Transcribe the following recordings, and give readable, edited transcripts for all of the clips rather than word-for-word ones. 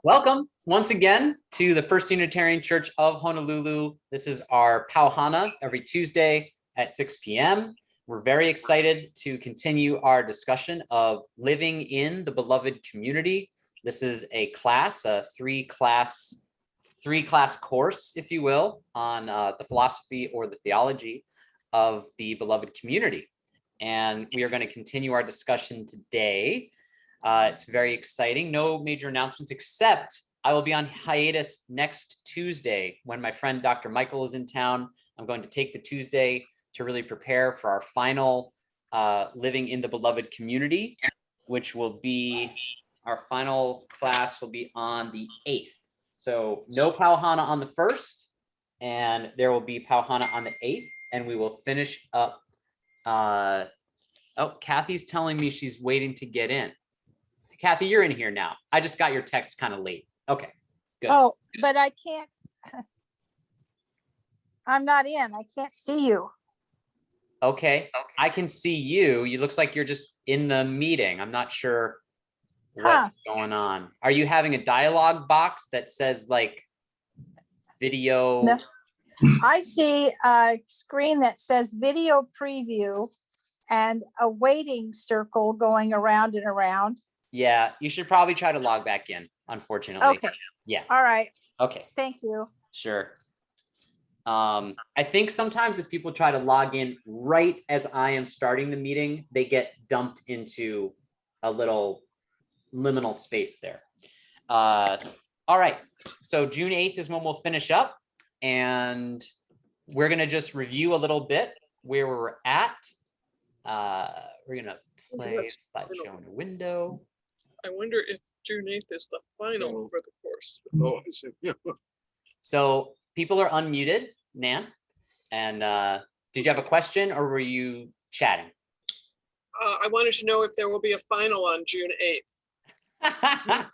Welcome once again to the First Unitarian Church of Honolulu. This is our Hana every Tuesday at 6 p.m. We're very excited to continue our discussion of living in the beloved community. This is a class, a three class course, if you will, on the philosophy or the theology of the beloved community. And we are going to continue our discussion today. It's very exciting. No major announcements, except I will be on hiatus next Tuesday when my friend Dr. Michael is in town. I'm going to take the Tuesday to really prepare for our final Living in the Beloved Community, which will be, our final class will be on the 8th. So no Hana on the 1st, and there will be Hana on the 8th, and we will finish up. Oh, Kathy's telling me she's waiting to get in. Kathy, you're in here now. I just got your text kind of late. Okay, good. Oh, but I can't. I'm not in. I can't see you. Okay, I can see you. You looks like you're just in the meeting. I'm not sure what's going on. Are you having a dialogue box that says like video? No. I see a screen that says video preview and a waiting circle going around and around. Yeah, you should probably try to log back in, unfortunately. Okay. Yeah. All right. Okay. Thank you. Sure. I think sometimes if people try to log in right as I am starting the meeting, they get dumped into a little liminal space there. All right. So June 8th is when we'll finish up, and we're going to just review a little bit where we're at. We're going to play slideshow in a window. I wonder if June 8th is the final for the course. Oh, I see. Yeah. So people are unmuted, Nan. And did you have a question or were you chatting? I wanted to know if there will be a final on June 8th.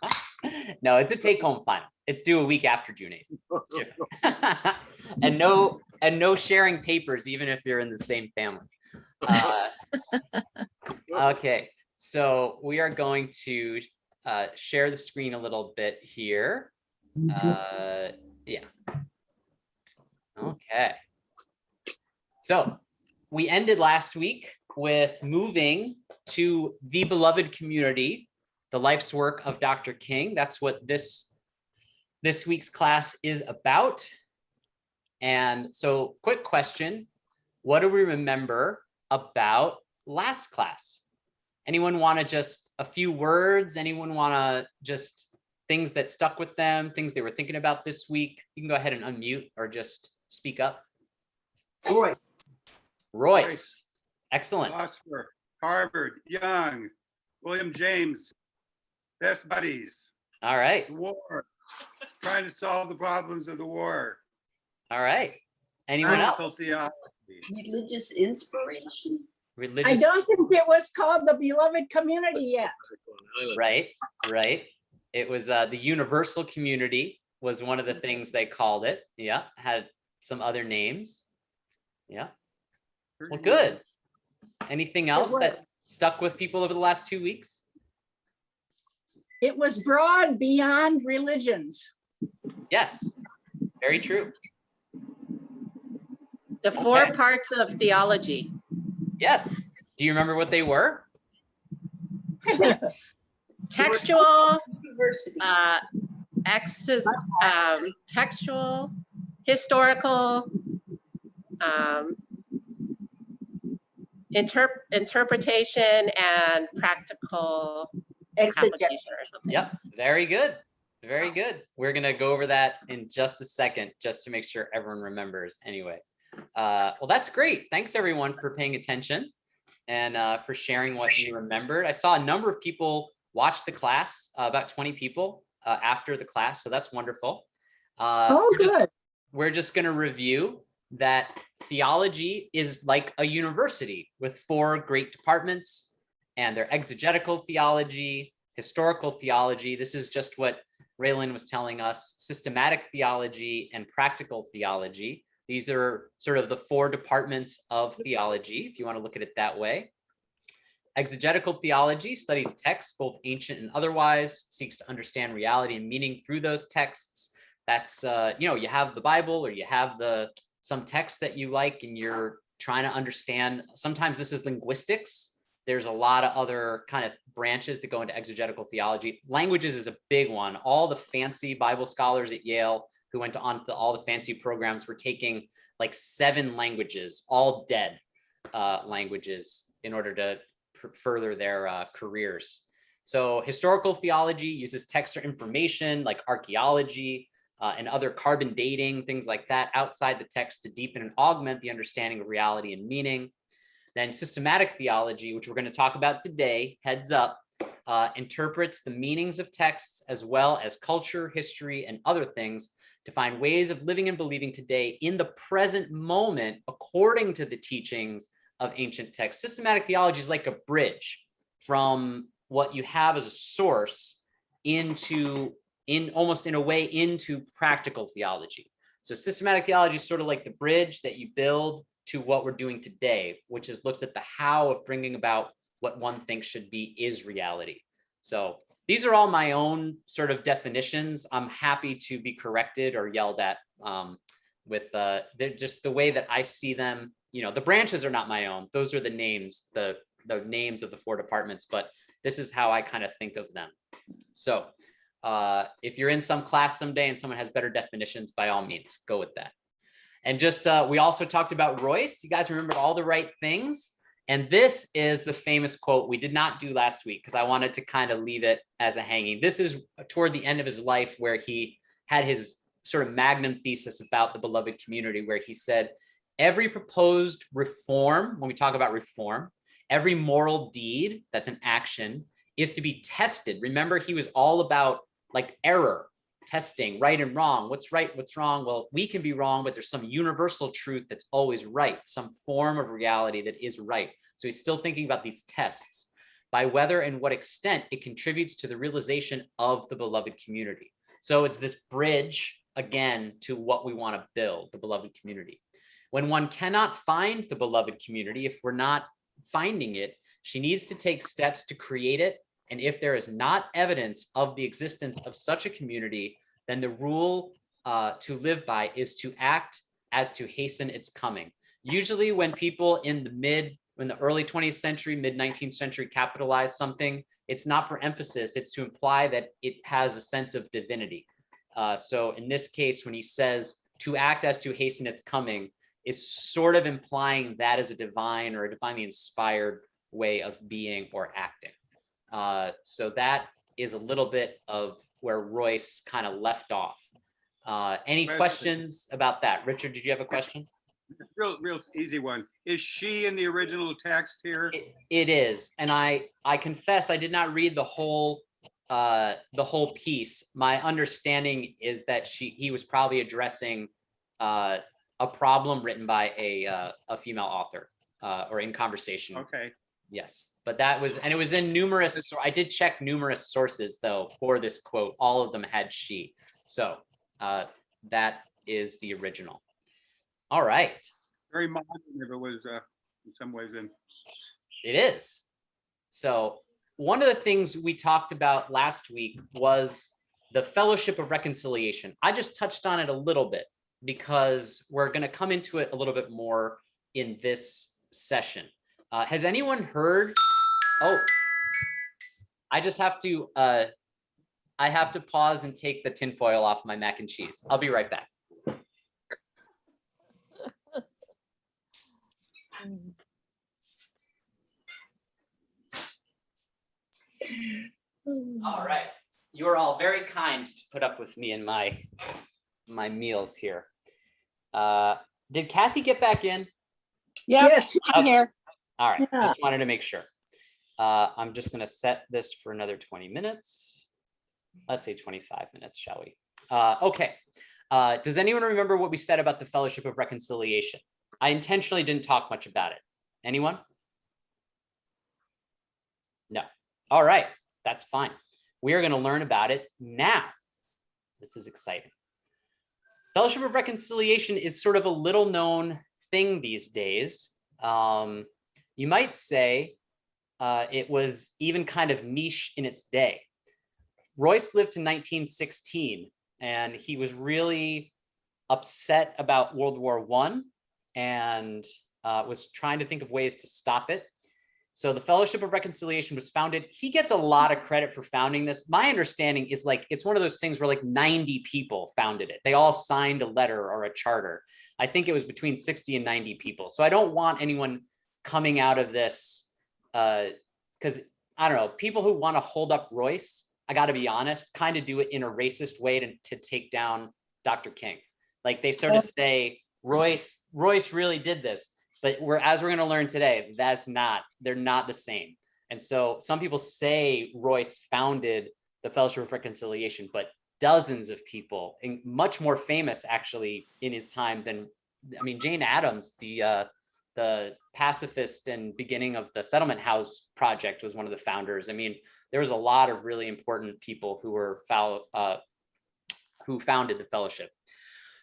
No, it's a take-home final. It's due a week after June 8th. and no sharing papers, even if you're in the same family. Okay, so we are going to share the screen a little bit here. Yeah. Okay. So we ended last week with moving to the beloved community, the life's work of Dr. King. That's what this week's class is about. And so quick question, what do we remember about last class? Anyone want to just a few words? Anyone want to just things that stuck with them, things they were thinking about this week? You can go ahead and unmute or just speak up. Royce. Excellent. Philosopher, Harvard, Young, William James, best buddies. All right. The war, trying to solve the problems of the war. All right. Anyone Practical else? theology. Religious inspiration. Religious. I don't think it was called the beloved community yet. Right. It was the universal community was one of the things they called it. Yeah. Had some other names. Yeah. Well, good. Anything else that stuck with people over the last 2 weeks? It was broad beyond religions. Yes. Very true. The four parts of theology. Yes. Do you remember what they were? Textual, University. textual, historical, interpretation, and practical application or something. Yep. Very good. Very good. We're going to go over that in just a second, just to make sure everyone remembers anyway. Well, that's great. Thanks everyone for paying attention and for sharing what you remembered. I saw a number of people watch the class, about 20 people after the class. So that's wonderful. We're just going to review that theology is like a university with 4 great departments, and their exegetical theology, historical theology. This is just what Raylan was telling us, systematic theology and practical theology. These are sort of the 4 departments of theology, if you want to look at it that way. Exegetical theology studies texts, both ancient and otherwise, seeks to understand reality and meaning through those texts. That's, you have the Bible, or you have some text that you like and you're trying to understand. Sometimes this is linguistics. There's a lot of other kind of branches that go into exegetical theology. Languages is a big one. All the fancy Bible scholars at Yale who went on to all the fancy programs were taking like 7 languages, all dead languages, in order to further their careers. So historical theology uses text or information like archaeology and other carbon dating, things like that, outside the text to deepen and augment the understanding of reality and meaning. Then systematic theology, which we're going to talk about today, heads up, interprets the meanings of texts as well as culture, history, and other things to find ways of living and believing today in the present moment according to the teachings of ancient texts. Systematic theology is like a bridge from what you have as a source almost in a way into practical theology. So systematic theology is sort of like the bridge that you build to what we're doing today, which is looks at the how of bringing about what one thinks should be is reality. So these are all my own sort of definitions. I'm happy to be corrected or yelled at with just the way that I see them. The branches are not my own. Those are the names, the names of the 4 departments, but this is how I kind of think of them. So if you're in some class someday and someone has better definitions, by all means, go with that. And just, we also talked about Royce. You guys remembered all the right things. And this is the famous quote we did not do last week because I wanted to kind of leave it as a hanging. This is toward the end of his life where he had his sort of magnum thesis about the beloved community, where he said, every proposed reform, when we talk about reform, every moral deed that's an action is to be tested. Remember, he was all about like error, testing, right and wrong. What's right, what's wrong? Well, we can be wrong, but there's some universal truth that's always right, some form of reality that is right. So he's still thinking about these tests by whether and what extent it contributes to the realization of the beloved community. So it's this bridge, again, to what we want to build, the beloved community. When one cannot find the beloved community, if we're not finding it, she needs to take steps to create it. And if there is not evidence of the existence of such a community, then the rule to live by is to act as to hasten its coming. Usually when people in the early 20th century, mid 19th century capitalize something, it's not for emphasis, it's to imply that it has a sense of divinity. So in this case, when he says to act as to hasten its coming, is sort of implying that is a divine or a divinely inspired way of being or acting. So that is a little bit of where Royce kind of left off. Any questions about that? Richard, did you have a question? Real easy one. Is she in the original text here? It is, and I confess I did not read the whole piece. My understanding is that he was probably addressing a problem written by a female author or in conversation. Okay. Yes, but it was in numerous, I did check numerous sources though for this quote. All of them had she. So that is the original. All right. Very modern if it was in some ways in. It is. So one of the things we talked about last week was the fellowship of reconciliation. I just touched on it a little bit because we're going to come into it a little bit more in this session. Has anyone heard? Oh, I just have to, I have to pause and take the tinfoil off my mac and cheese. I'll be right back. All right. You are all very kind to put up with me and my meals here. Did Kathy get back in? Yes, I'm here. All right, Yeah. just wanted to make sure. I'm just gonna set this for another 20 minutes. Let's say 25 minutes, shall we? Okay. Does anyone remember what we said about the Fellowship of Reconciliation? I intentionally didn't talk much about it. Anyone? No. All right, that's fine. We are gonna learn about it now. This is exciting. Fellowship of Reconciliation is sort of a little known thing these days. You might say it was even kind of niche in its day. Royce lived to 1916, and he was really upset about World War I and was trying to think of ways to stop it. So the Fellowship of Reconciliation was founded. He gets a lot of credit for founding this. My understanding is like, it's one of those things where like 90 people founded it. They all signed a letter or a charter. I think it was between 60 and 90 people. So I don't want anyone coming out of this, because I don't know, people who want to hold up Royce, I got to be honest, kind of do it in a racist way to take down Dr. King. Like they sort of say, Royce really did this. But as we're going to learn today, they're not the same. And so some people say Royce founded the Fellowship of Reconciliation, but dozens of people, and much more famous actually in his time than, I mean, Jane Addams, the pacifist and beginning of the Settlement House Project, was one of the founders. I mean, there was a lot of really important people who were who founded the fellowship.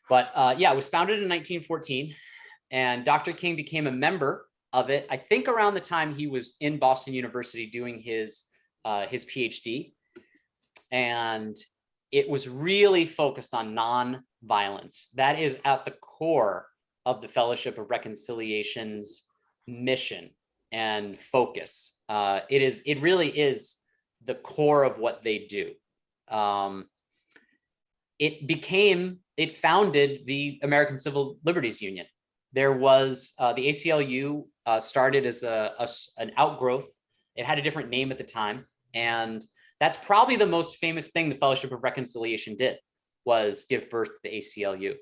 But yeah, it was founded in 1914. And Dr. King became a member of it, I think around the time he was in Boston University doing his PhD. And it was really focused on non-violence. That is at the core of the Fellowship of Reconciliation's mission and focus. It really is the core of what they do. It founded the American Civil Liberties Union. There was the ACLU started as an outgrowth. It had a different name at the time. And that's probably the most famous thing the Fellowship of Reconciliation did, was give birth to the ACLU.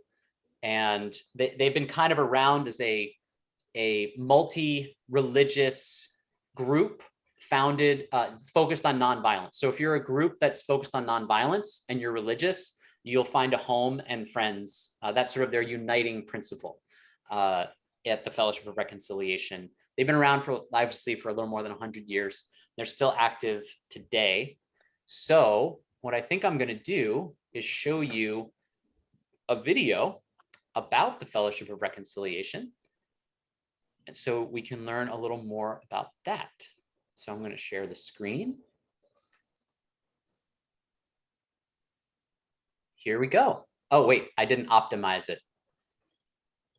And they've been kind of around as a multi-religious group founded, focused on nonviolence. So if you're a group that's focused on nonviolence and you're religious, you'll find a home and friends. That's sort of their uniting principle. At the Fellowship of Reconciliation. They've been around for obviously for a little more than 100 years. They're still active today. So what I think I'm going to do is show you a video about the Fellowship of Reconciliation. And so we can learn a little more about that. So I'm going to share the screen. Here we go. Oh, wait, I didn't optimize it.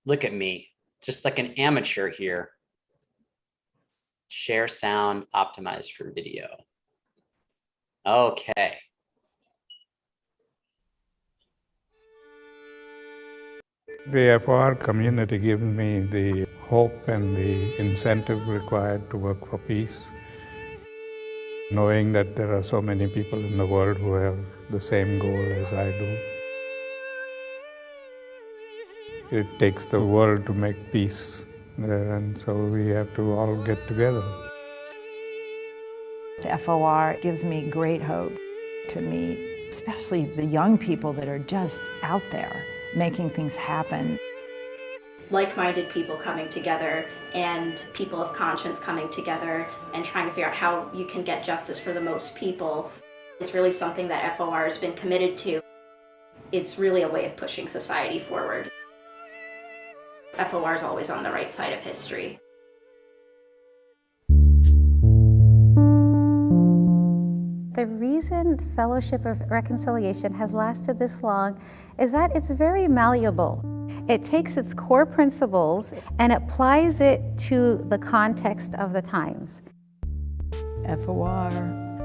Look at me, just like an amateur here. Share sound, optimized for video. Okay. The FOR community gives me the hope and the incentive required to work for peace, knowing that there are so many people in the world who have the same goal as I do. It takes the world to make peace there, and so we have to all get together. The FOR gives me great hope to meet, especially the young people that are just out there making things happen. Like-minded people coming together and people of conscience coming together and trying to figure out how you can get justice for the most people is really something that FOR has been committed to. It's really a way of pushing society forward. FOR is always on the right side of history. The reason Fellowship of Reconciliation has lasted this long is that it's very malleable. It takes its core principles and applies it to the context of the times. FOR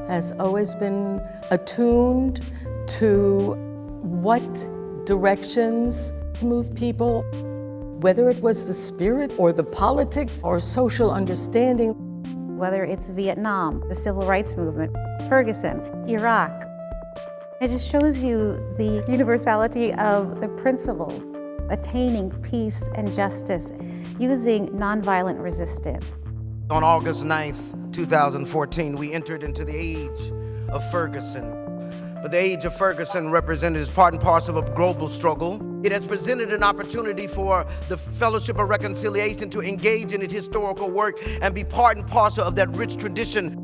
has always been attuned to what directions move people, whether it was the spirit or the politics or social understanding. Whether it's Vietnam, the Civil Rights Movement, Ferguson, Iraq. It just shows you the universality of the principles, attaining peace and justice using nonviolent resistance. On August 9th, 2014, we entered into the age of Ferguson. But the age of Ferguson represented as part and parcel of a global struggle. It has presented an opportunity for the Fellowship of Reconciliation to engage in its historical work and be part and parcel of that rich tradition.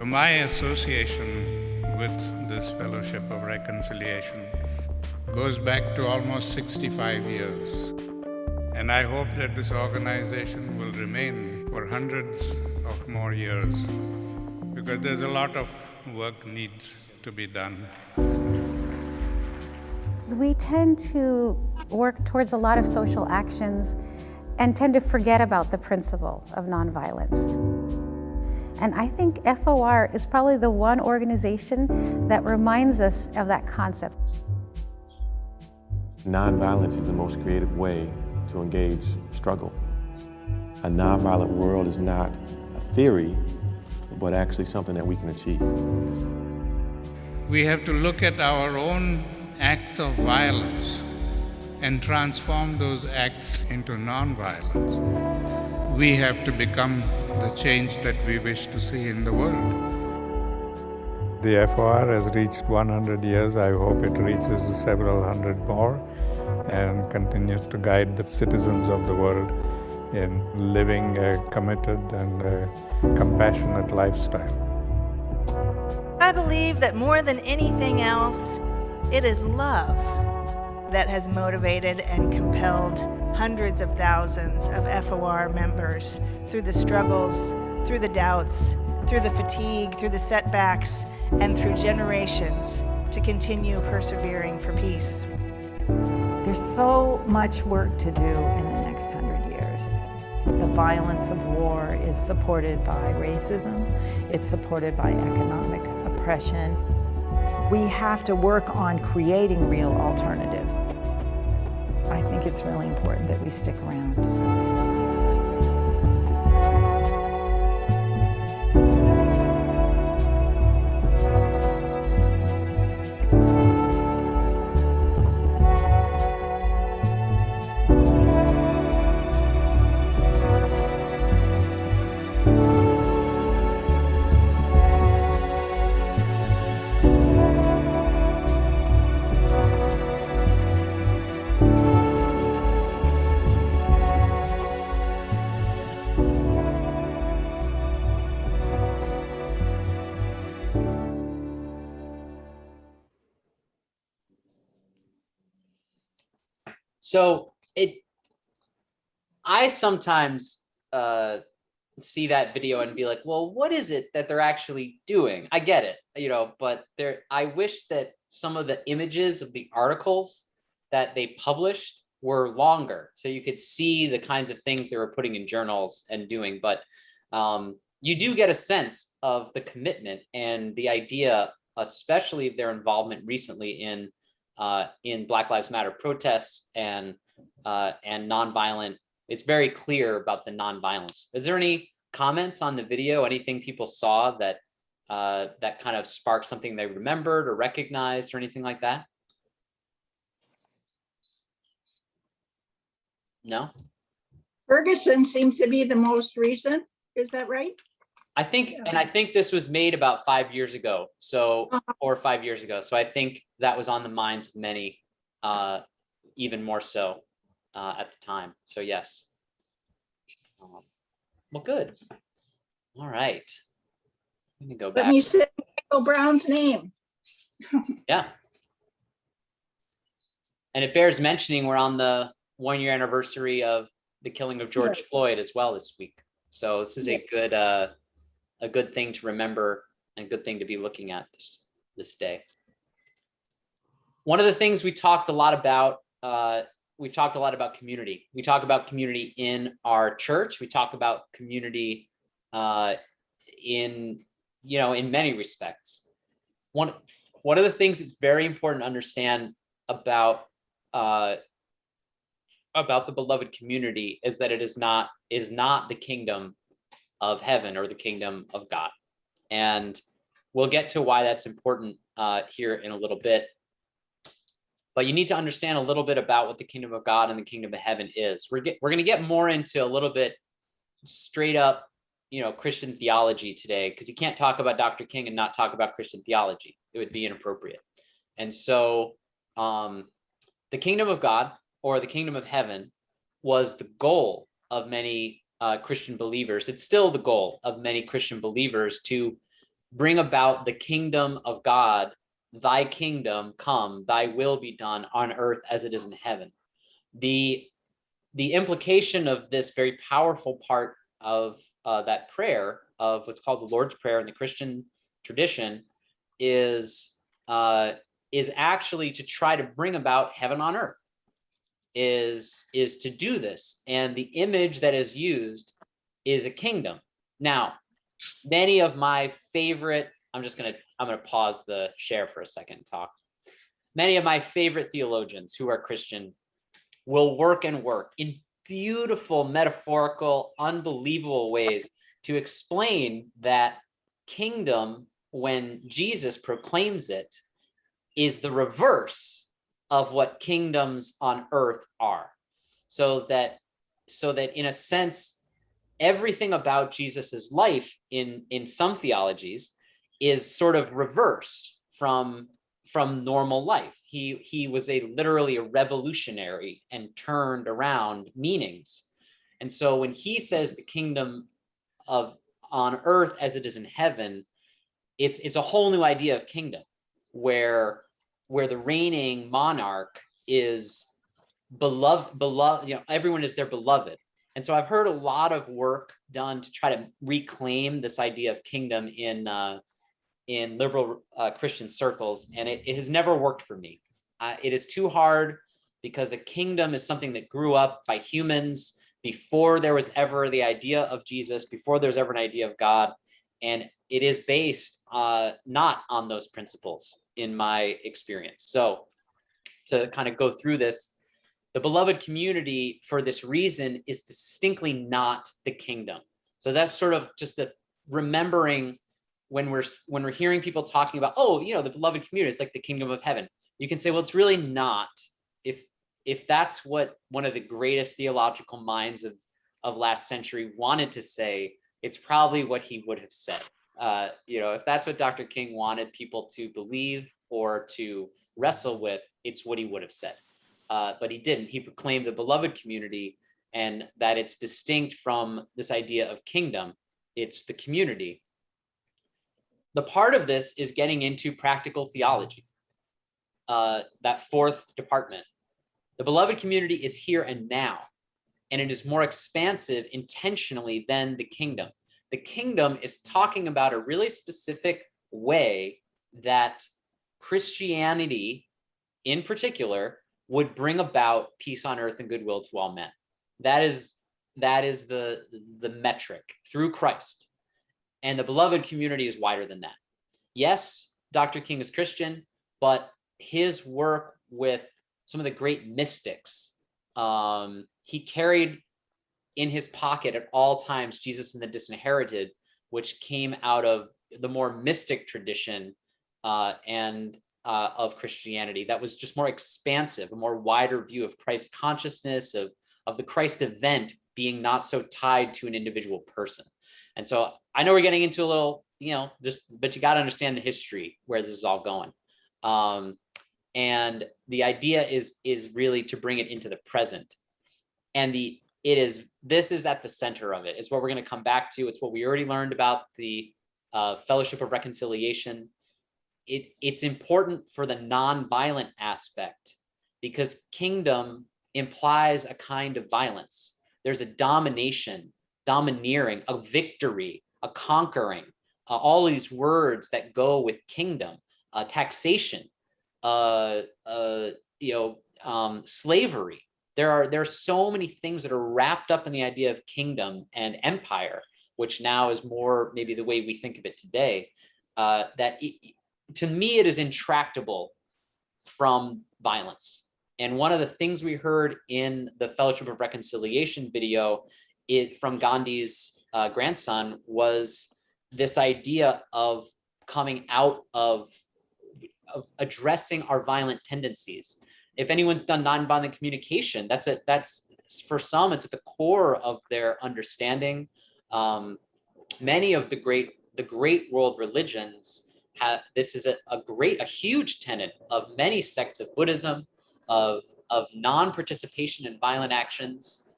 My association with this Fellowship of Reconciliation goes back to almost 65 years. And I hope that this organization will remain for hundreds of more years, because there's a lot of work needs to be done. We tend to work towards a lot of social actions and tend to forget about the principle of nonviolence. And I think FOR is probably the one organization that reminds us of that concept. Nonviolence is the most creative way to engage struggle. A nonviolent world is not a theory, but actually something that we can achieve. We have to look at our own acts of violence and transform those acts into nonviolence. We have to become the change that we wish to see in the world. The FOR has reached 100 years. I hope it reaches several hundred more and continues to guide the citizens of the world in living a committed and a compassionate lifestyle. I believe that more than anything else, it is love that has motivated and compelled hundreds of thousands of FOR members through the struggles, through the doubts, through the fatigue, through the setbacks, and through generations to continue persevering for peace. There's so much work to do in the next 100 years. The violence of war is supported by racism. It's supported by economic oppression. We have to work on creating real alternatives. I think it's really important that we stick around. So I sometimes see that video and be like, well, what is it that they're actually doing? I get it, but I wish that some of the images of the articles that they published were longer, so you could see the kinds of things they were putting in journals and doing. But you do get a sense of the commitment and the idea, especially their involvement recently in Black Lives Matter protests and nonviolent. It's very clear about the nonviolence. Is there any comments on the video? Anything people saw that that kind of sparked something they remembered or recognized or anything like that? No? Ferguson seems to be the most recent. Is that right? I think this was made about 5 years ago, so 4 or 5 years ago. So I think that was on the minds of many, even more so at the time. So yes. Well, good. All right. Let me go back. Let me say Michael Brown's name. Yeah. And it bears mentioning we're on the 1-year anniversary of the killing of George Floyd as well this week. So this is a good thing to remember and a good thing to be looking at this day. One of the things we talked a lot about, we've talked a lot about community. We talk about community in our church. We talk about community in many respects. One of the things that's very important to understand about the beloved community is that it is not the kingdom of heaven or the kingdom of God. And we'll get to why that's important here in a little bit. But you need to understand a little bit about what the kingdom of God and the kingdom of heaven is. We're going to get more into a little bit straight up, Christian theology today, because you can't talk about Dr. King and not talk about Christian theology. It would be inappropriate. And so the kingdom of God or the kingdom of heaven was the goal of many Christian believers. It's still the goal of many Christian believers to bring about the kingdom of God. Thy kingdom come, thy will be done on earth as it is in heaven. The implication of this very powerful part of that prayer of what's called the Lord's Prayer in the Christian tradition is actually to try to bring about heaven on earth, is to do this. And the image that is used is a kingdom. Now, many of my favorite, I'm gonna pause the share for a second and talk. Many of my favorite theologians who are Christian will work in beautiful, metaphorical, unbelievable ways to explain that kingdom, when Jesus proclaims it, is the reverse of what kingdoms on earth are. So that in a sense, everything about Jesus's life in some theologies is sort of reverse from normal life. He was literally a revolutionary and turned around meanings. And so when he says the kingdom of on earth as it is in heaven, it's a whole new idea of kingdom, where the reigning monarch is beloved, everyone is their beloved. And so I've heard a lot of work done to try to reclaim this idea of kingdom in liberal Christian circles, and it has never worked for me. It is too hard, because a kingdom is something that grew up by humans before there was ever the idea of Jesus, before there's ever an idea of God, and it is based not on those principles in my experience. So to kind of go through this, the beloved community, for this reason, is distinctly not the kingdom. So that's sort of just a remembering when we're hearing people talking about, oh, the beloved community is like the kingdom of heaven. You can say, well, it's really not. If that's what one of the greatest theological minds of last century wanted to say, it's probably what he would have said. If that's what Dr. King wanted people to believe or to wrestle with, it's what he would have said. But he didn't. He proclaimed the beloved community, and that it's distinct from this idea of kingdom. It's the community. The part of this is getting into practical theology, that fourth department. The beloved community is here and now, and it is more expansive intentionally than the kingdom. The kingdom is talking about a really specific way that Christianity, in particular, would bring about peace on earth and goodwill to all men. That is the metric through Christ. And the beloved community is wider than that. Yes, Dr. King is Christian, but his work with some of the great mystics, he carried in his pocket at all times Jesus and the Disinherited, which came out of the more mystic tradition of Christianity that was just more expansive, a more wider view of Christ consciousness, of the Christ event being not so tied to an individual person. And so I know we're getting into a little, but you got to understand the history where this is all going. And the idea is really to bring it into the present. And this is at the center of it. It's what we're going to come back to. It's what we already learned about the Fellowship of Reconciliation. It's important for the nonviolent aspect, because kingdom implies a kind of violence. There's a domineering, a victory, a conquering, all these words that go with kingdom, taxation, slavery. There are so many things that are wrapped up in the idea of kingdom and empire, which now is more maybe the way we think of it today, to me, it is intractable from violence. And one of the things we heard in the Fellowship of Reconciliation video from Gandhi's grandson was this idea of coming out of addressing our violent tendencies. If anyone's done nonviolent communication, that's for some, it's at the core of their understanding. Many of the great world religions this is a huge tenet of many sects of Buddhism, of non-participation in violent actions,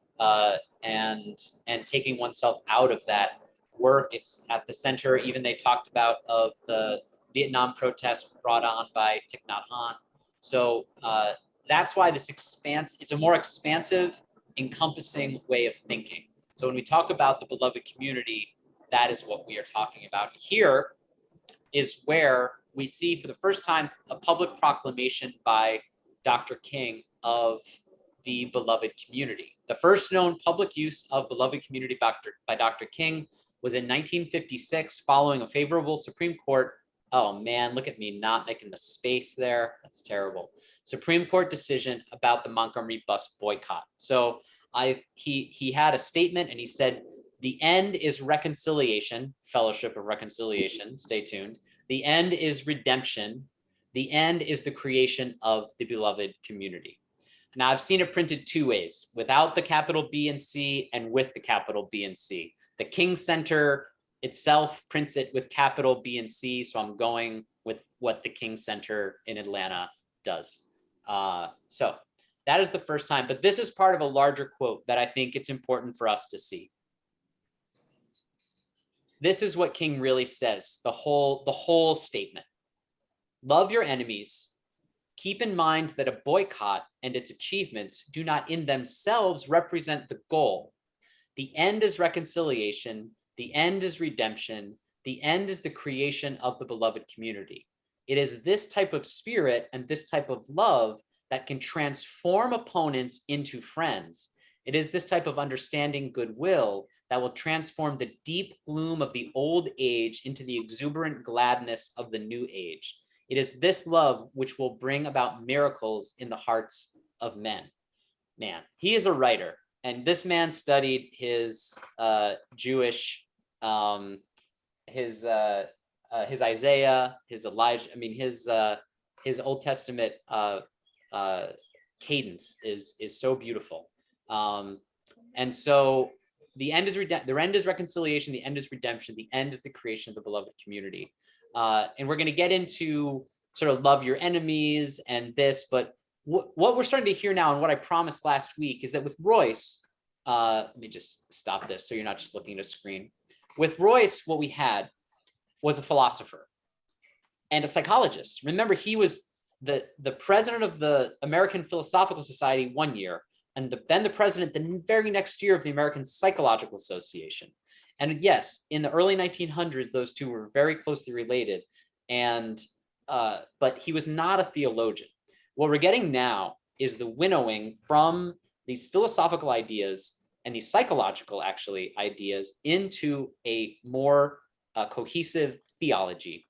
and taking oneself out of that work. It's at the center, even they talked about, of the Vietnam protests brought on by Thich Nhat Hanh. So that's why it's a more expansive, encompassing way of thinking. So when we talk about the beloved community, that is what we are talking about. Here is where we see for the first time a public proclamation by Dr. King of the beloved community. The first known public use of beloved community by Dr. King was in 1956 following a favorable Supreme Court. Oh man, look at me not making the space there. That's terrible. Supreme Court decision about the Montgomery bus boycott. So he had a statement and he said, the end is reconciliation, fellowship of reconciliation, stay tuned. The end is redemption. The end is the creation of the beloved community. Now I've seen it printed two ways, without the capital B and C and with the capital B and C. The King Center itself prints it with capital B and C, so I'm going with what the King Center in Atlanta does. So that is the first time, but this is part of a larger quote that I think it's important for us to see. This is what King really says, the whole statement. Love your enemies. Keep in mind that a boycott and its achievements do not in themselves represent the goal. The end is reconciliation. The end is redemption. The end is the creation of the beloved community. It is this type of spirit and this type of love that can transform opponents into friends. It is this type of understanding goodwill that will transform the deep gloom of the old age into the exuberant gladness of the new age. It is this love which will bring about miracles in the hearts of men. Man, he is a writer, and this man studied his Jewish, his Isaiah, his Elijah. I mean, his Old Testament cadence is so beautiful. And so the end is reconciliation, the end is redemption, the end is the creation of the beloved community. And we're going to get into sort of love your enemies and this, but what we're starting to hear now and what I promised last week is that with Royce, let me just stop this so you're not just looking at a screen. With Royce, what we had was a philosopher and a psychologist. Remember, he was the president of the American Philosophical Society one year, and then the president the very next year of the American Psychological Association. And yes, in the early 1900s, those two were very closely related, and but he was not a theologian. What we're getting now is the winnowing from these philosophical ideas and these psychological actually ideas into a more cohesive theology,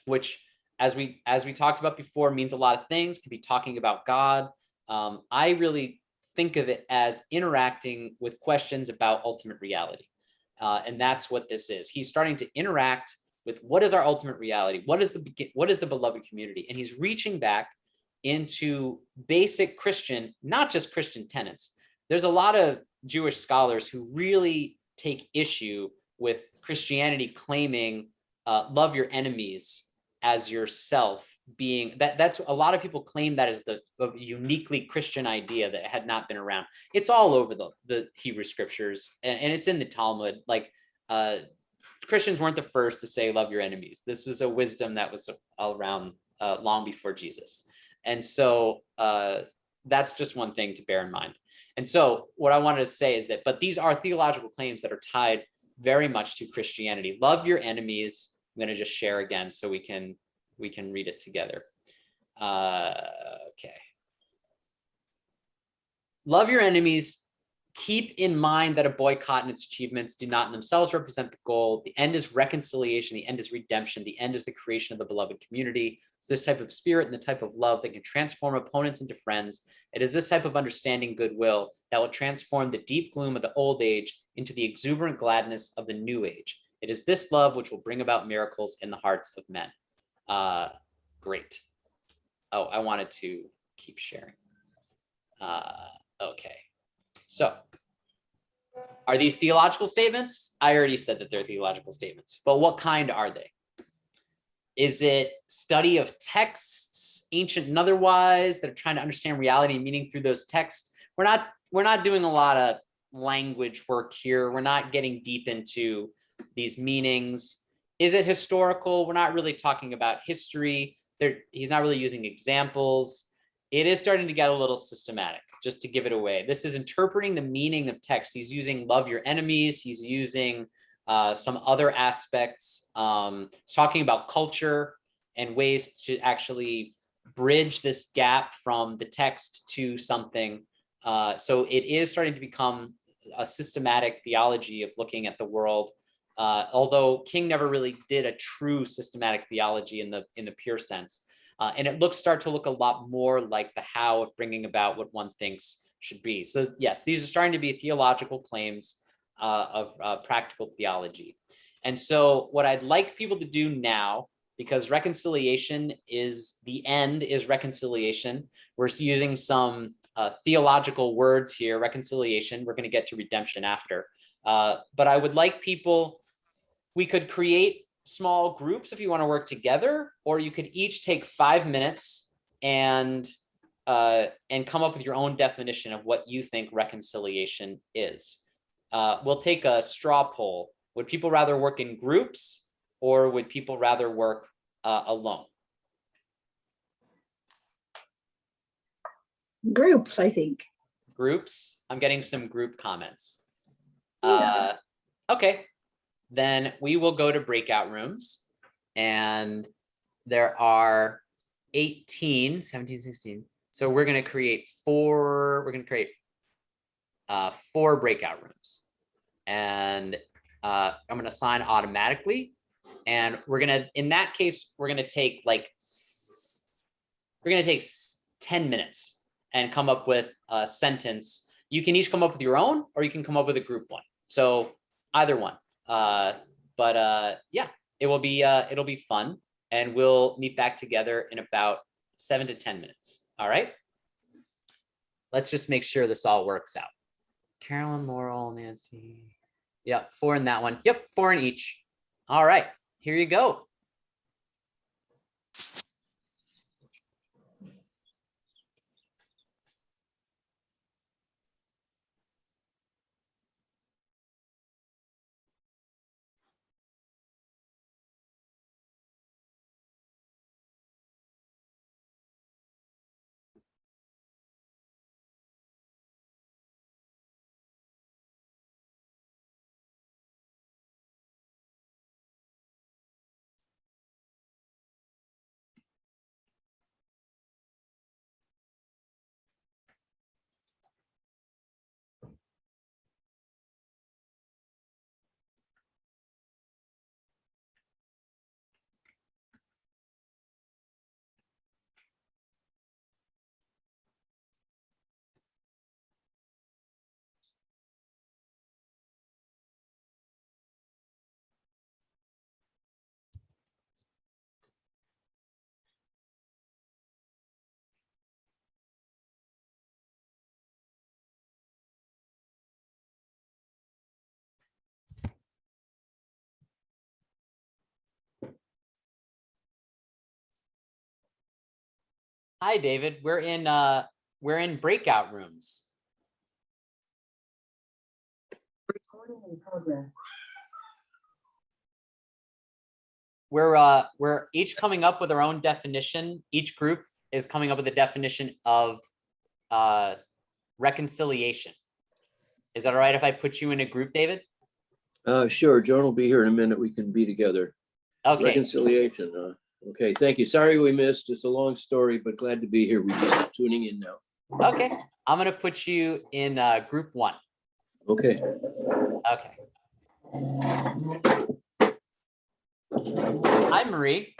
which as we talked about before means a lot of things. Could be talking about God. I really think of it as interacting with questions about ultimate reality. And that's what this is. He's starting to interact with what is our ultimate reality? What is the beloved community? And he's reaching back into basic Christian, not just Christian tenets. There's a lot of Jewish scholars who really take issue with Christianity claiming love your enemies as yourself, being that's a lot of people claim that is the uniquely Christian idea that had not been around. It's all over the Hebrew scriptures, and it's in the Talmud. Like Christians weren't the first to say love your enemies. This was a wisdom that was around long before Jesus. And so that's just one thing to bear in mind. And so what I wanted to say is that, but these are theological claims that are tied very much to Christianity. Love your enemies. I'm going to just share again so we can read it together. Okay. Love your enemies. Keep in mind that a boycott and its achievements do not in themselves represent the goal. The end is reconciliation. The end is redemption. The end is the creation of the beloved community. It's this type of spirit and the type of love that can transform opponents into friends. It is this type of understanding goodwill that will transform the deep gloom of the old age into the exuberant gladness of the new age. It is this love which will bring about miracles in the hearts of men. Great. Oh, I wanted to keep sharing. Okay. So, are these theological statements? I already said that they're theological statements, but what kind are they? Is it study of texts, ancient and otherwise, that are trying to understand reality and meaning through those texts? We're not doing a lot of language work here. We're not getting deep into these meanings. Is it historical? We're not really talking about history. He's not really using examples. it is starting to get a little systematic, just to give it away. This is interpreting the meaning of text. He's using love your enemies. He's using some other aspects. He's talking about culture and ways to actually bridge this gap from the text to something. So it is starting to become a systematic theology of looking at the world. Although King never really did a true systematic theology in the pure sense. And it start to look a lot more like the how of bringing about what one thinks should be. So yes, these are starting to be theological claims of practical theology. And so what I'd like people to do now, because reconciliation is the end, is reconciliation. We're using some theological words here, reconciliation. We're going to get to redemption after. But I would like people, we could create small groups if you want to work together, or you could each take 5 minutes and come up with your own definition of what you think reconciliation is. We'll take a straw poll. Would people rather work in groups, or would people rather work alone? Groups, I think. Groups. I'm getting some group comments. Yeah. Okay. Then we will go to breakout rooms, and there are 18, 17, 16. So we're going to create 4 breakout rooms, and I'm going to assign automatically. And we're going to, in that case, we're going to take 10 minutes and come up with a sentence. You can each come up with your own, or you can come up with a group one. So either one. Yeah, it'll be fun, and we'll meet back together in about 7 to 10 minutes. All right. Let's just make sure this all works out. Carolyn, Laurel, Nancy. Yep, 4 in that one. Yep, 4 in each. All right, here you go. Hi, David. We're in breakout rooms. Recording in progress. We're each coming up with our own definition. Each group is coming up with a definition of reconciliation. Is that all right if I put you in a group, David? Sure. Joan will be here in a minute. We can be together. Okay. Reconciliation. Okay. Thank you. Sorry we missed. It's a long story, but glad to be here. We're just tuning in now. Okay. I'm going to put you in group 1. Okay. Okay. Hi, Marie.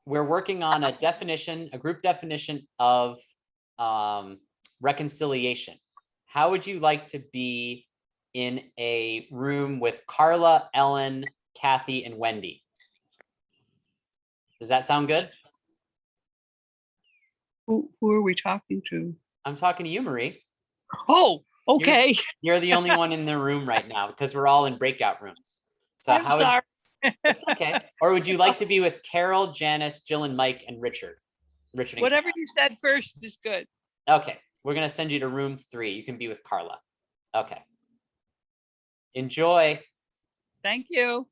We're working on a group definition of reconciliation. How would you like to be in a room with Carla, Ellen, Kathy, and Wendy? Does that sound good? Who are we talking to? I'm talking to you, Marie. Oh, okay. You're the only one in the room right now because we're all in breakout rooms. So I'm sorry. It's okay. Or would you like to be with Carol, Janice, Jill, and Mike, and Richard? And Whatever Carol. you said first is good. Okay. We're going to send you to room 3. You can be with Carla. Okay. Enjoy. Thank you.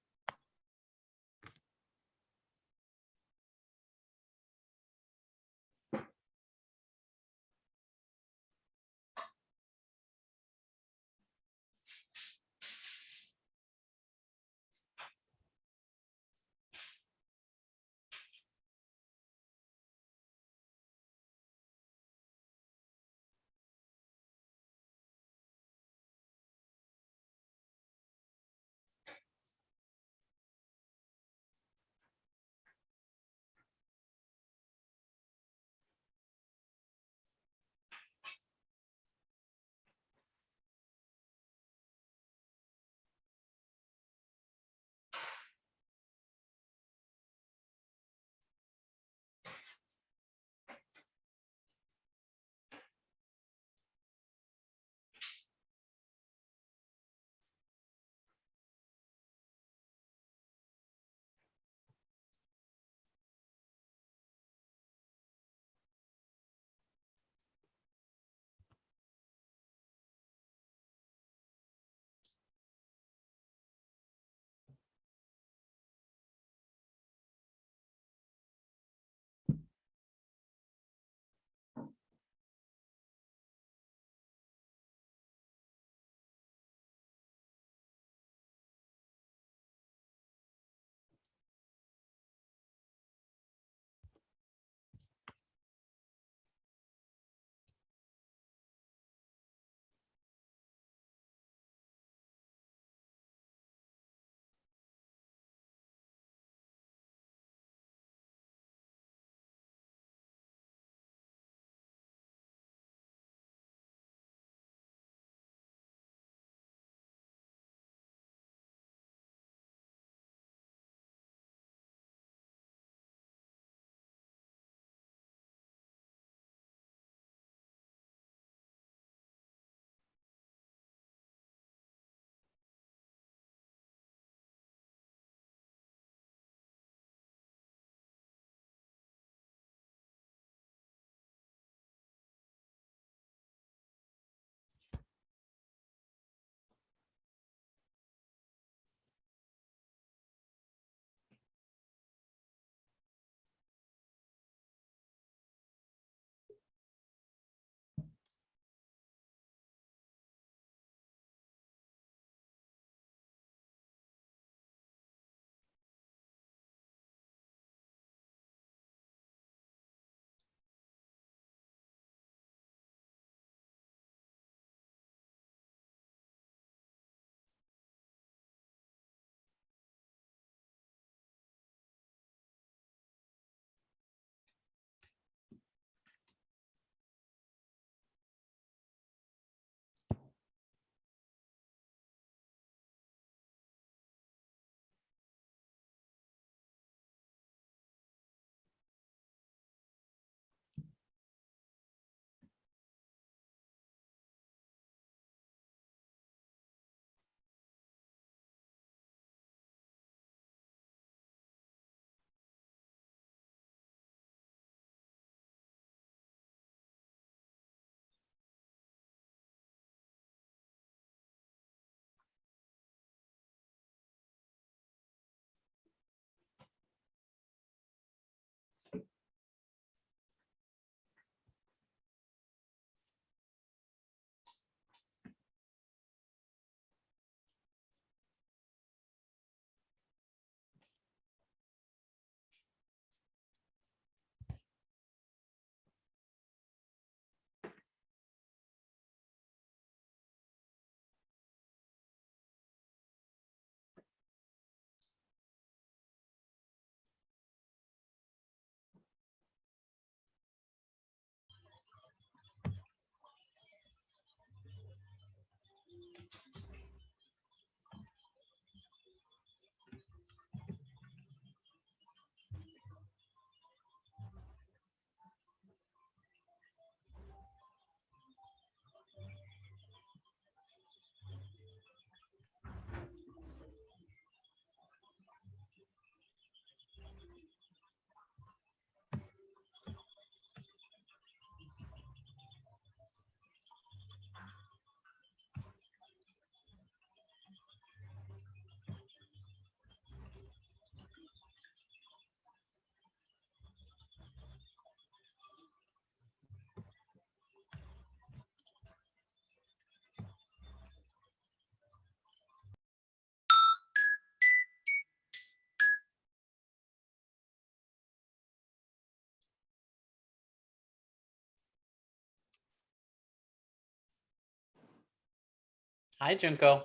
Hi, Junko.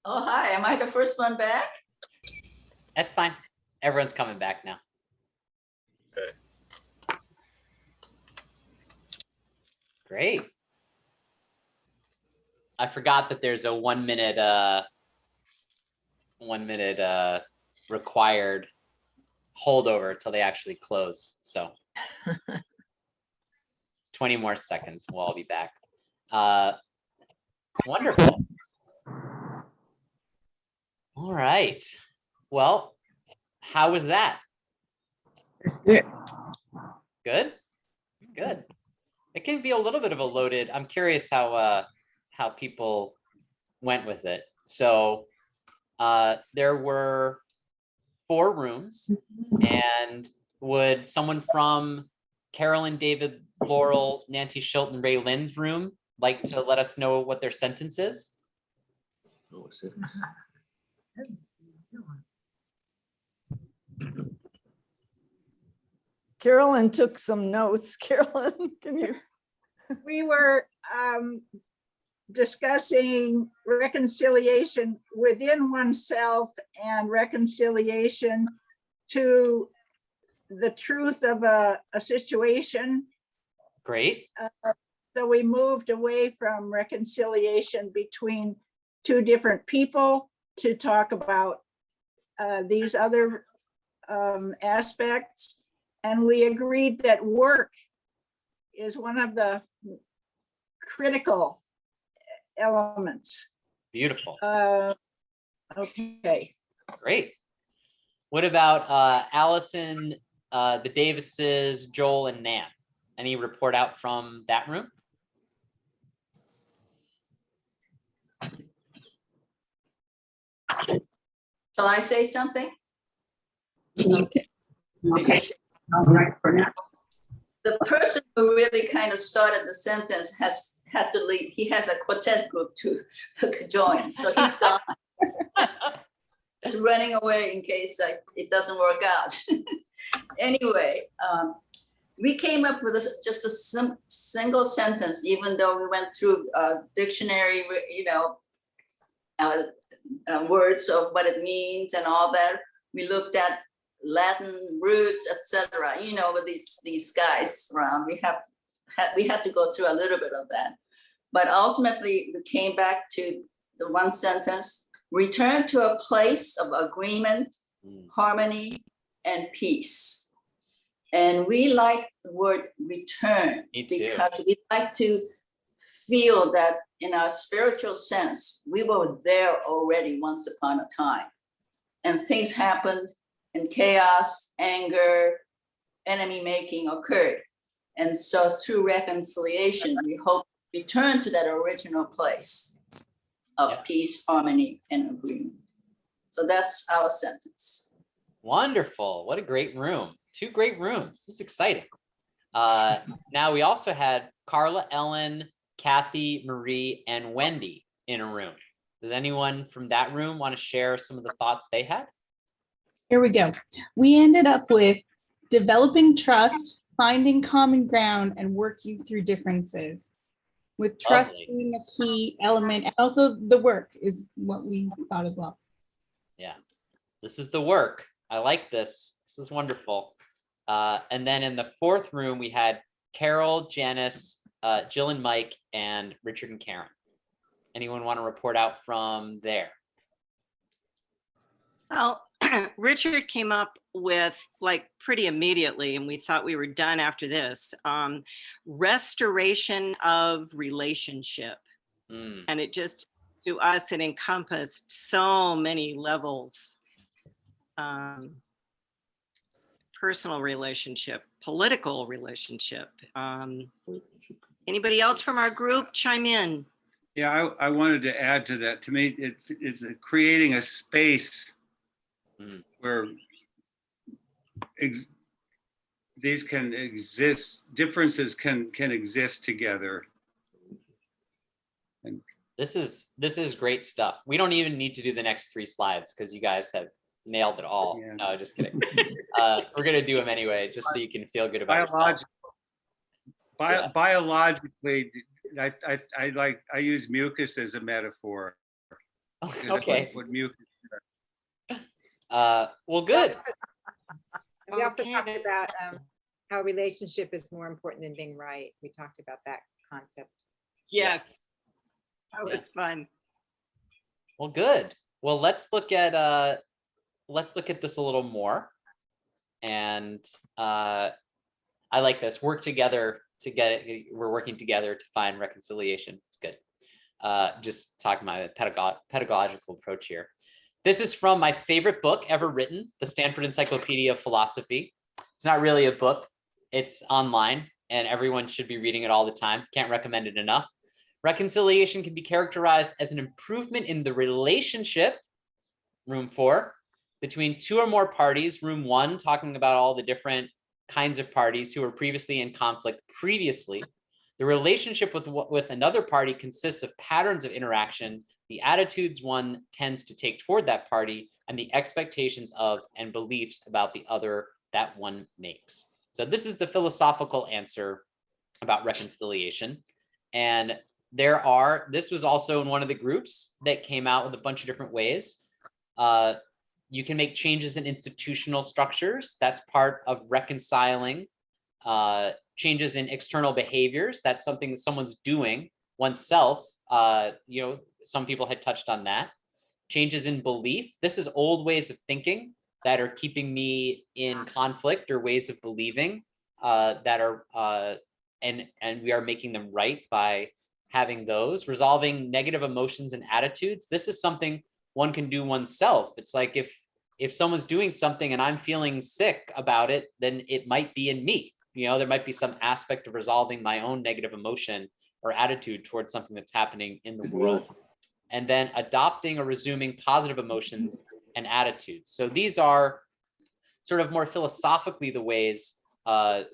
Oh, hi. Am I the first one back? That's fine. Everyone's coming back now. Great. I forgot that there's a 1 minute required holdover until they actually close. So 20 more seconds, we'll all be back. Wonderful. All right. Well, how was that? Good. Good? Good. It can be a little bit of a loaded, I'm curious how people went with it. So there were 4 rooms, and would someone from Carolyn, David, Laurel, Nancy Shilton, Ray Lynn's room like to let us know what their sentence is? Oh, is it? Carolyn took some notes. Carolyn, can you? We were discussing reconciliation within oneself and reconciliation to the truth of a situation. Great. So we moved away from reconciliation between 2 different people to talk about these other aspects. And we agreed that work is one of the critical elements. Beautiful. Okay. Great. What about Allison, the Davises, Joel, and Nan? Any report out from that room? Shall I say something? Okay. Okay. All right for now. The person who really kind of started the sentence has had to leave. He has a quartet group to join, so he's gone. Just running away in case it doesn't work out. Anyway, we came up with just a single sentence, even though we went through a dictionary, words of what it means and all that. We looked at Latin roots, etc. With these guys around, we had to go through a little bit of that. But ultimately, we came back to the one sentence: return to a place of agreement, harmony, and peace. And we like the word return because we like to feel that in our spiritual sense, we were there already once upon a time. And things happened, and chaos, anger, enemy making occurred. And so through reconciliation, we hope to return to that original place of peace, harmony, and agreement. So that's our sentence. Wonderful. What a great room. 2 great rooms. This is exciting. Now we also had Carla, Ellen, Kathy, Marie, and Wendy in a room. Does anyone from that room want to share some of the thoughts they had? Here we go. We ended up with developing trust, finding common ground, and working through differences. With trust being a key element, and also the work is what we thought as well. Yeah, this is the work. I like this. This is wonderful. And then in the 4th room, we had Carol, Janice, Jill and Mike, and Richard and Karen. Anyone want to report out from there? Well, Richard came up with, like, pretty immediately, and we thought we were done after this, restoration of relationship. And it just, to us, it encompassed so many levels. Personal relationship, political relationship. Anybody else from our group chime in? Yeah, I wanted to add to that. To me, it's creating a space where these can exist, differences can exist together. And this is great stuff. We don't even need to do the next 3 slides because you guys have nailed it all. Yeah. No, just kidding. We're gonna do them anyway, just so you can feel good about yourself. Biologically, I use mucus as a metaphor. That's Okay. what mucus Well, good. We also talked about how relationship is more important than being right. We talked about that concept. Yes. That was fun. Well, good. Well, let's look at this a little more. And I like this. Work together to get it. We're working together to find reconciliation. It's good. Just talking about a pedagogical approach here. This is from my favorite book ever written, the Stanford Encyclopedia of Philosophy. It's not really a book. It's online and everyone should be reading it all the time. Can't recommend it enough. Reconciliation can be characterized as an improvement in the relationship, room 4, between two or more parties, room 1, talking about all the different kinds of parties who were previously in conflict previously. The relationship with another party consists of patterns of interaction, the attitudes one tends to take toward that party, and the expectations of and beliefs about the other that one makes. So this is the philosophical answer about reconciliation. And this was also in one of the groups that came out with a bunch of different ways. You can make changes in institutional structures. That's part of reconciling. Changes in external behaviors. That's something that someone's doing oneself. Some people had touched on that. Changes in belief. This is old ways of thinking that are keeping me in conflict, or ways of believing that are, and we are making them right by having those. Resolving negative emotions and attitudes. This is something one can do oneself. It's like if someone's doing something and I'm feeling sick about it, then it might be in me. There might be some aspect of resolving my own negative emotion or attitude towards something that's happening in the world. And then adopting or resuming positive emotions and attitudes. So these are sort of more philosophically the ways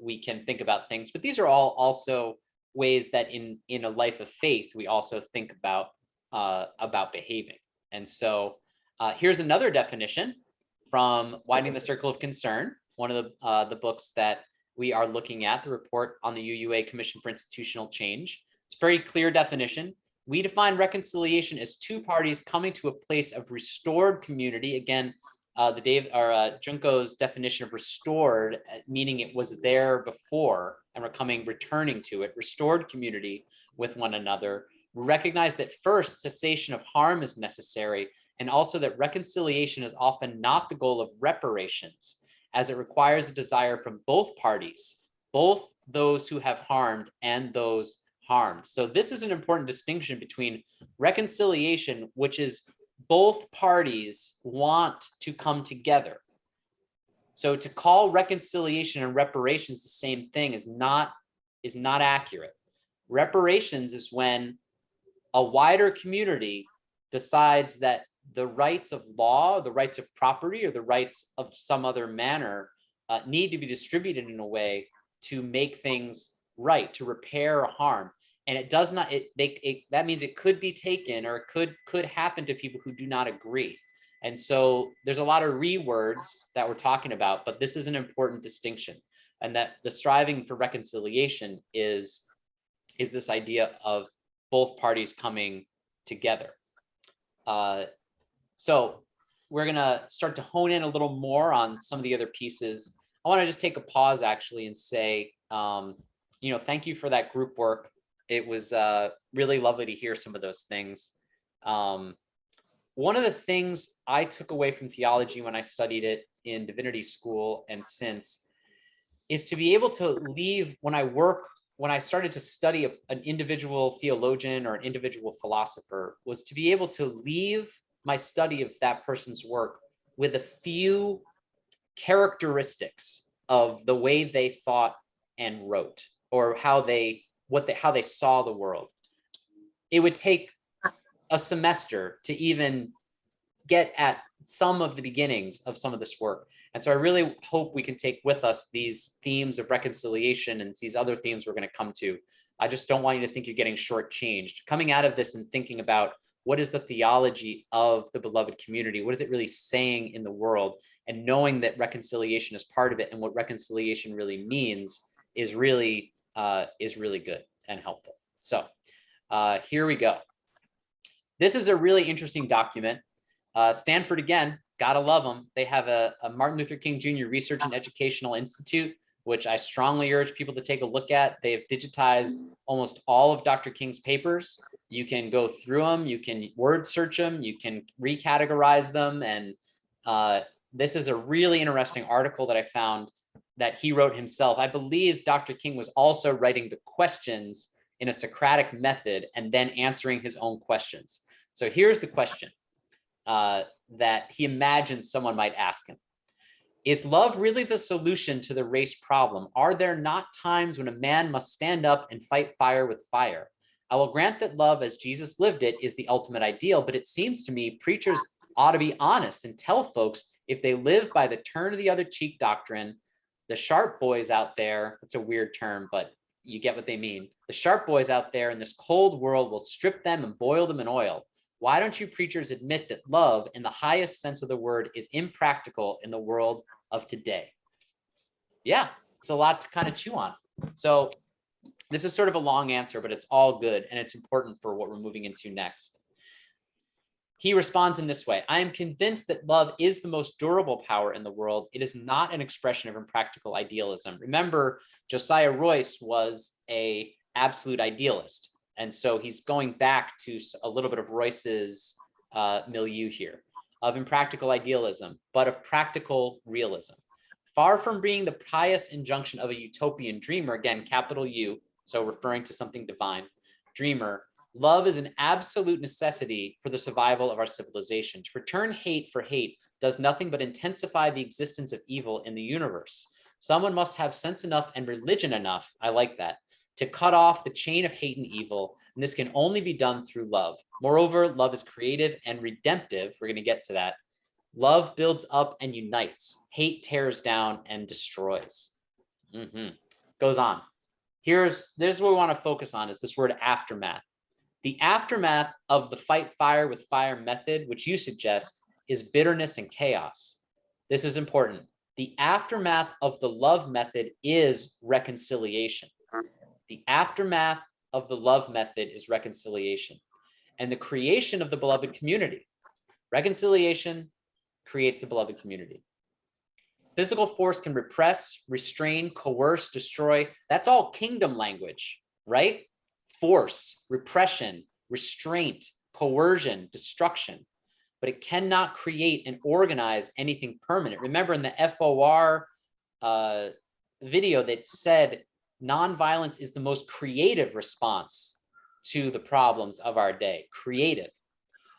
we can think about things, but these are all also ways that in a life of faith, we also think about behaving. And so here's another definition from Widening the Circle of Concern, one of the books that we are looking at, the report on the UUA Commission for Institutional Change. It's a very clear definition. We define reconciliation as two parties coming to a place of restored community. Again, Junko's definition of restored, meaning it was there before and we're returning to it, restored community with one another. We recognize that first, cessation of harm is necessary, and also that reconciliation is often not the goal of reparations, as it requires a desire from both parties, both those who have harmed and those harmed. So this is an important distinction between reconciliation, which is both parties want to come together. So to call reconciliation and reparations the same thing is not accurate. Reparations is when a wider community decides that the rights of law, the rights of property, or the rights of some other manner need to be distributed in a way to make things right, to repair harm. And it does not, that means it could be taken, or it could happen to people who do not agree. And so there's a lot of rewords that we're talking about, but this is an important distinction. And that the striving for reconciliation is this idea of both parties coming together. So we're gonna start to hone in a little more on some of the other pieces. I wanna just take a pause actually and say, thank you for that group work. It was really lovely to hear some of those things. One of the things I took away from theology when I studied it in divinity school and since is to be able to leave when I started to study an individual theologian or an individual philosopher, was to be able to leave my study of that person's work with a few characteristics of the way they thought and wrote, or how they saw the world. It would take a semester to even get at some of the beginnings of some of this work. And so I really hope we can take with us these themes of reconciliation and these other themes we're going to come to. I just don't want you to think you're getting shortchanged. Coming out of this and thinking about what is the theology of the beloved community? What is it really saying in the world? And knowing that reconciliation is part of it and what reconciliation really means is really good and helpful. So here we go. This is a really interesting document. Stanford, again, gotta love them. They have a Martin Luther King Jr. Research and Educational Institute, which I strongly urge people to take a look at. They have digitized almost all of Dr. King's papers. You can go through them, you can word search them, you can recategorize them. And this is a really interesting article that I found that he wrote himself. I believe Dr. King was also writing the questions in a Socratic method and then answering his own questions. So here's the question that he imagines someone might ask him. Is love really the solution to the race problem? Are there not times when a man must stand up and fight fire with fire? I will grant that love as Jesus lived it is the ultimate ideal, but it seems to me preachers ought to be honest and tell folks if they live by the turn of the other cheek doctrine, the sharp boys out there, that's a weird term, but you get what they mean. The sharp boys out there in this cold world will strip them and boil them in oil. Why don't you preachers admit that love in the highest sense of the word is impractical in the world of today? Yeah, it's a lot to kind of chew on. So this is sort of a long answer, but it's all good. And it's important for what we're moving into next. He responds in this way. I am convinced that love is the most durable power in the world. It is not an expression of impractical idealism. Remember, Josiah Royce was an absolute idealist. And so he's going back to a little bit of Royce's milieu here of impractical idealism, but of practical realism. Far from being the pious injunction of a utopian dreamer, again, capital U, so referring to something divine, dreamer, love is an absolute necessity for the survival of our civilization. To return hate for hate does nothing but intensify the existence of evil in the universe. Someone must have sense enough and religion enough, I like that, to cut off the chain of hate and evil, and this can only be done through love. Moreover, love is creative and redemptive. We're going to get to that. Love builds up and unites. Hate tears down and destroys. Goes on. This is what we want to focus on, is this word aftermath. The aftermath of the fight fire with fire method, which you suggest, is bitterness and chaos. This is important. The aftermath of the love method is reconciliation. The aftermath of the love method is reconciliation and the creation of the beloved community. Reconciliation creates the beloved community. Physical force can repress, restrain, coerce, destroy. That's all kingdom language, right? Force, repression, restraint, coercion, destruction. But it cannot create and organize anything permanent. Remember in the FOR video that said nonviolence is the most creative response to the problems of our day. Creative.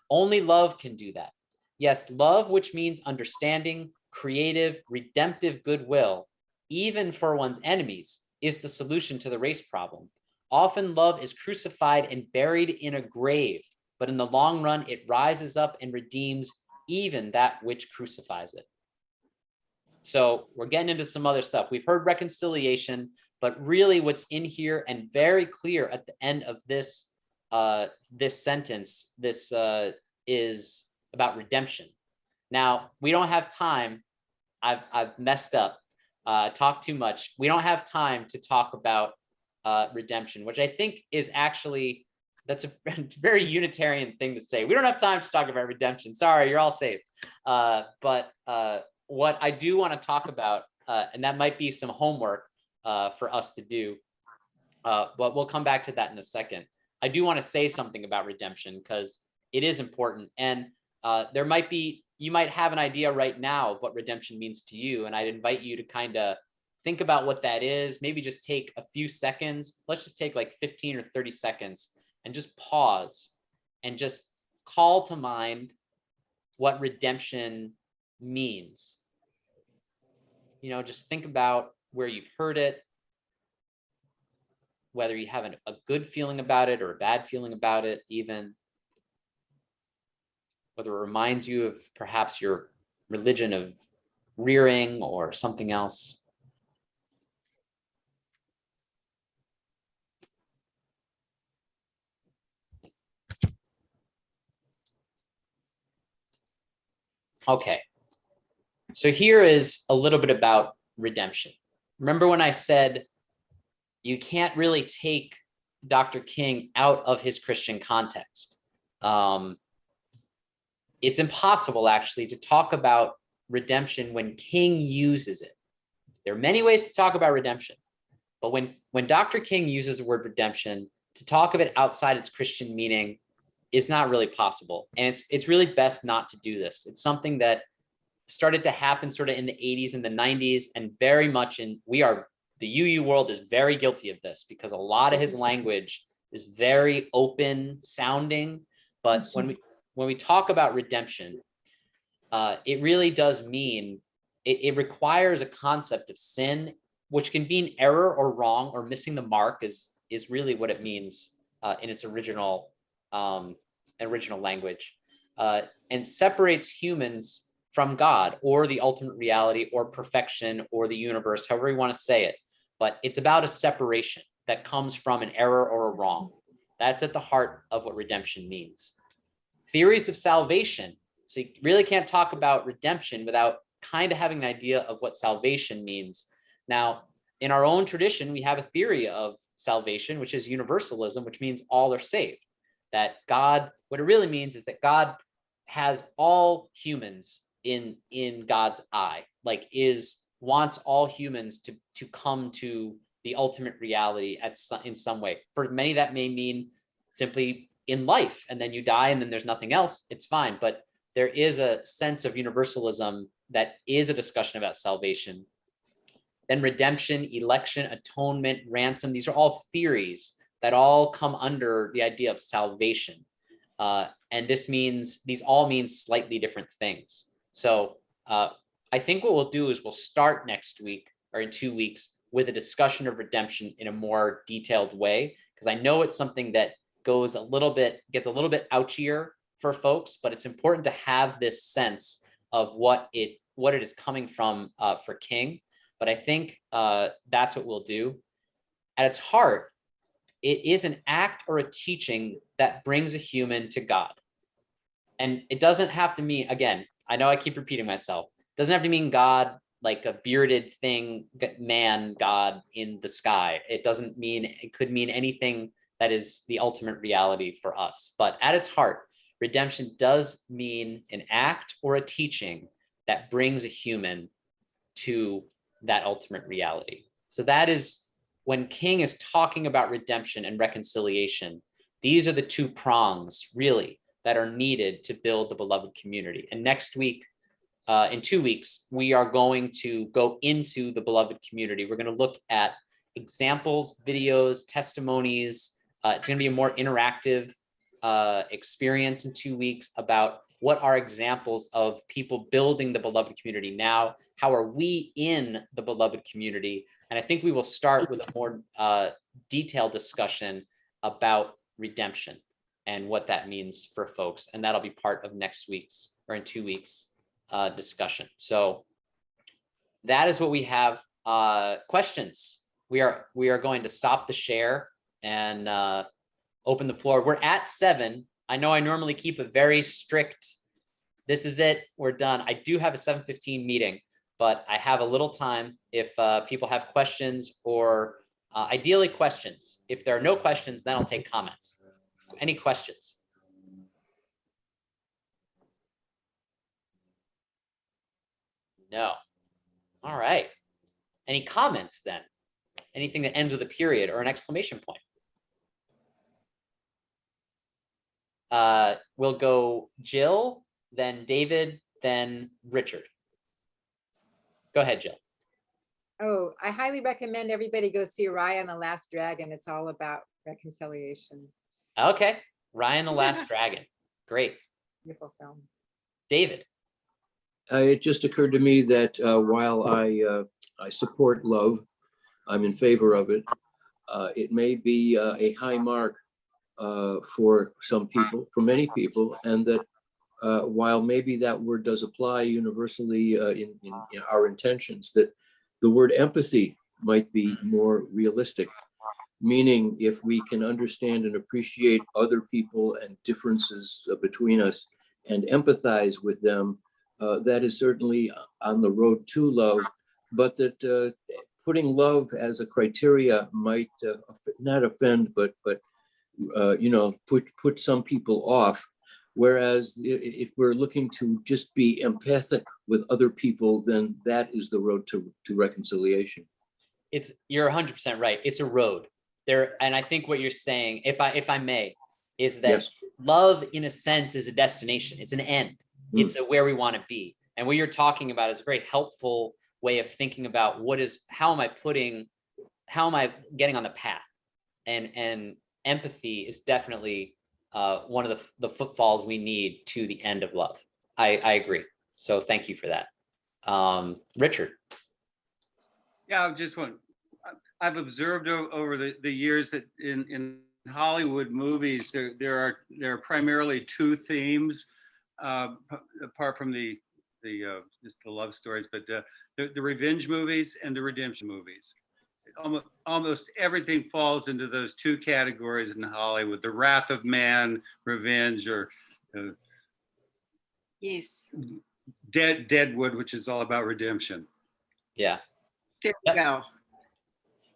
Only love can do that. Yes, love, which means understanding, creative, redemptive goodwill, even for one's enemies, is the solution to the race problem. Often love is crucified and buried in a grave, but in the long run, it rises up and redeems even that which crucifies it. So we're getting into some other stuff. We've heard reconciliation, but really what's in here and very clear at the end of this sentence, this is about redemption. Now, we don't have time. I've messed up, talked too much. We don't have time to talk about redemption, which I think is actually, that's a very Unitarian thing to say. We don't have time to talk about redemption. Sorry, you're all saved. But what I do want to talk about, and that might be some homework for us to do, but we'll come back to that in a second. I do want to say something about redemption because it is important. And there might be, you might have an idea right now of what redemption means to you. And I'd invite you to kind of think about what that is. Maybe just take a few seconds. Let's just take like 15 or 30 seconds and just pause and just call to mind what redemption means. You know, just think about where you've heard it, whether you have a good feeling about it or a bad feeling about it, even whether it reminds you of perhaps your religion of rearing or something else. Okay, so here is a little bit about redemption. Remember when I said you can't really take Dr. King out of his Christian context. It's impossible actually to talk about redemption when King uses it. There are many ways to talk about redemption, but when Dr. King uses the word redemption, to talk of it outside its Christian meaning is not really possible. And it's really best not to do this. It's something that started to happen sort of in the 80s and the 90s, and very much the UU world is very guilty of this, because a lot of his language is very open sounding. But when we talk about redemption, it really does mean, it requires a concept of sin, which can mean error or wrong or missing the mark is really what it means in its original language, and separates humans from God or the ultimate reality or perfection or the universe, however you want to say it. But it's about a separation that comes from an error or a wrong. That's at the heart of what redemption means. Theories of salvation. So you really can't talk about redemption without kind of having an idea of what salvation means. Now, in our own tradition, we have a theory of salvation, which is universalism, which means all are saved. That God, what it really means is that God has all humans in God's eye, like wants all humans to come to the ultimate reality in some way. For many, that may mean simply in life, and then you die and then there's nothing else, it's fine. But there is a sense of universalism that is a discussion about salvation. Then redemption, election, atonement, ransom, these are all theories that all come under the idea of salvation. And these all mean slightly different things. So I think what we'll do is we'll start next week or in 2 weeks with a discussion of redemption in a more detailed way, because I know it's something that gets a little bit ouchier for folks, but it's important to have this sense of what it is coming from for King. But I think that's what we'll do. At its heart, it is an act or a teaching that brings a human to God. And it doesn't have to mean, again, I know I keep repeating myself, it doesn't have to mean God like a bearded thing, man, God in the sky. It could mean anything that is the ultimate reality for us. But at its heart, redemption does mean an act or a teaching that brings a human to that ultimate reality. So that is when King is talking about redemption and reconciliation, these are the two prongs really that are needed to build the beloved community. And next week, in 2 weeks, we are going to go into the beloved community. We're going to look at examples, videos, testimonies. It's going to be a more interactive experience in 2 weeks about what are examples of people building the beloved community now. How are we in the beloved community? And I think we will start with a more detailed discussion about redemption and what that means for folks. And that'll be part of next week's, or in 2 weeks, discussion. So that is what we have. Questions. We are going to stop the share and open the floor. We're at 7. I know I normally keep a very strict, this is it, we're done. I do have a 7:15 meeting, but I have a little time if people have questions, or ideally questions. If there are no questions, then I'll take comments. Any questions? No. All right. Any comments then? Anything that ends with a period or an exclamation point? We'll go Jill, then David, then Richard. Go ahead, Jill. Oh, I highly recommend everybody go see Raya and the Last Dragon. It's all about reconciliation. Okay. Raya and the Last Dragon. Great. Beautiful film. David. It just occurred to me that while I support love, I'm in favor of it. It may be a high mark for some people, for many people, and that while maybe that word does apply universally in our intentions, that the word empathy might be more realistic. Meaning, if we can understand and appreciate other people and differences between us and empathize with them, that is certainly on the road to love, but that putting love as a criteria might not offend, but you know, put some people off. Whereas if we're looking to just be empathic with other people, then that is the road to reconciliation. You're 100% right. It's a road there. And I think what you're saying, if I may, is that Yes. love in a sense is a destination. It's an end. It's where we want to be. And what you're talking about is a very helpful way of thinking about how am I getting on the path? And empathy is definitely one of the footfalls we need to the end of love. I agree. So thank you for that. Richard. Yeah, I've observed over the years that in Hollywood movies, there are primarily two themes, apart from the just the love stories, but the revenge movies and the redemption movies. Almost everything falls into those two categories in Hollywood: the wrath of man, revenge, or Yes. Deadwood, which is all about redemption. Yeah. There we go.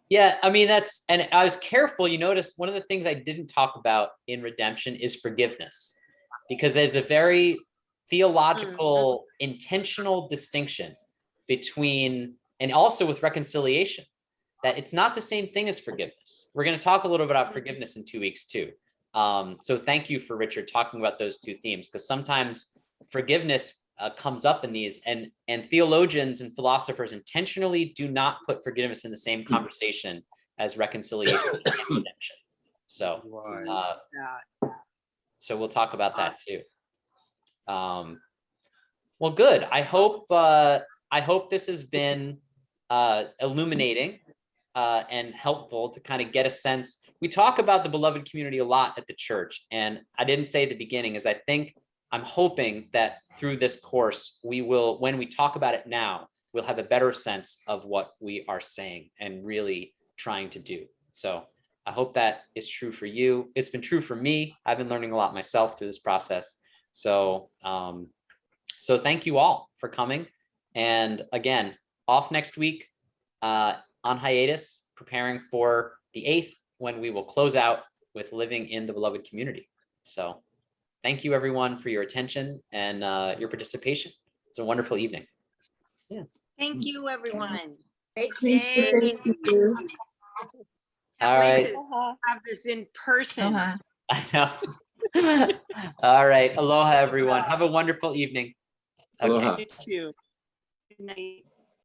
Yeah, I mean, and I was careful. You notice one of the things I didn't talk about in redemption is forgiveness, because there's a very theological, intentional distinction between, and also with reconciliation, that it's not the same thing as forgiveness. We're going to talk a little bit about forgiveness in 2 weeks too. So thank you for Richard talking about those two themes, because sometimes forgiveness comes up in these, and theologians and philosophers intentionally do not put forgiveness in the same conversation as reconciliation and redemption. So, so we'll talk about that too. Well, good. I hope this has been illuminating and helpful to kind of get a sense. We talk about the beloved community a lot at the church, and I didn't say at the beginning, is I'm hoping that through this course, we will, when we talk about it now, we'll have a better sense of what we are saying and really trying to do. So I hope that is true for you. It's been true for me. I've been learning a lot myself through this process. So, so thank you all for coming. And again, off next week, on hiatus, preparing for the 8th, when we will close out with living in the beloved community. So thank you everyone for your attention and your participation. It's a wonderful evening. Yeah. Thank you, everyone. Great Thank day. you. All right. To have this in person. I know. All right. Aloha, everyone. Have a wonderful evening. Aloha. You too. Good night.